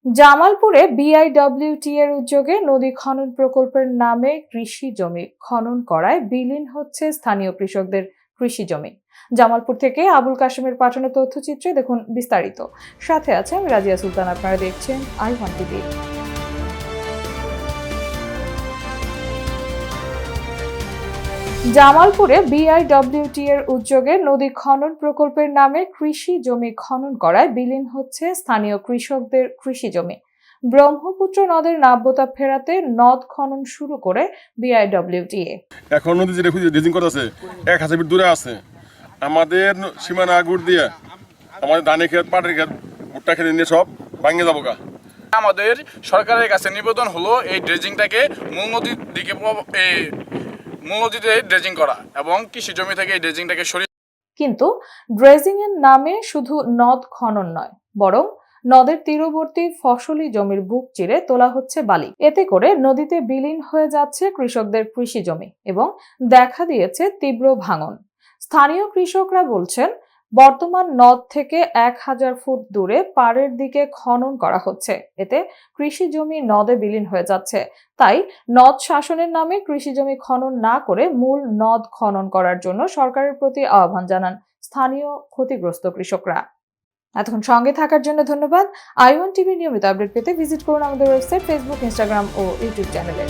জামালপুরে বিআইডব্লিউটি এর উদ্যোগে নদী খনন প্রকল্পের নামে কৃষি জমি খনন করায় বিলীন হচ্ছে স্থানীয় কৃষকদের কৃষি জমি। জামালপুর থেকে আবুল কাশেমের পাঠানো তথ্যচিত্রে দেখুন বিস্তারিত। সাথে আছে আমি রাজিয়া সুলতান। আপনারা দেখছেন আই1 টিভি। জামালপুরে বিআইডব্লিউটি এর উদ্যোগে নদী খনন প্রকল্পের নামে কৃষি জমি খনন করায় বিলীন হচ্ছে স্থানীয় কৃষকদের কৃষি জমি। ব্রহ্মপুত্র নদের নাব্যতা ফেরাতে নদ খনন শুরু করে বিআইডব্লিউটি। এখন নদী যেটা ড্রেজিং করতেছে 1000 ফিট দূরে আছে। আমাদের সীমানা আগুর দিয়ে আমাদের ধানের ক্ষেত, পাটের ক্ষেত, ভুট্টা ক্ষেত নিয়ে সব ভাঙে যাবো গা। আমাদের সরকারের কাছে নিবেদন হলো এই ড্রেজিংটাকে মূল নদীর দিকে মূল নদীতে ড্রেজিং করা এবং কৃষি জমি থেকে এই ড্রেজিংটাকে সরিয়ে। কিন্তু ড্রেজিং এর নামে শুধু নদ খনন নয়, বরং নদের তীরবর্তী ফসলি জমির বুক চিরে তোলা হচ্ছে বালি। এতে করে নদীতে বিলীন হয়ে যাচ্ছে কৃষকদের কৃষি জমি এবং দেখা দিয়েছে তীব্র ভাঙন। স্থানীয় কৃষকরা বলছেন, বর্তমান নদ থেকে 1000 ফুট দূরে পাড়ের দিকে খনন করা হচ্ছে। এতে কৃষি জমি নদে বিলীন হয়ে যাচ্ছে। তাই নদ শাসনের নামে কৃষি জমি খনন না করে মূল নদ খনন করার জন্য সরকারের প্রতি আহ্বান জানান স্থানীয় ক্ষতিগ্রস্ত কৃষকরা। এতক্ষণ সঙ্গে থাকার জন্য ধন্যবাদ। আই1 টিভি নিয়মিত আপডেট পেতে ভিজিট করুন আমাদের ওয়েবসাইট, ফেসবুক, ইনস্টাগ্রাম ও ইউটিউব চ্যানেলে।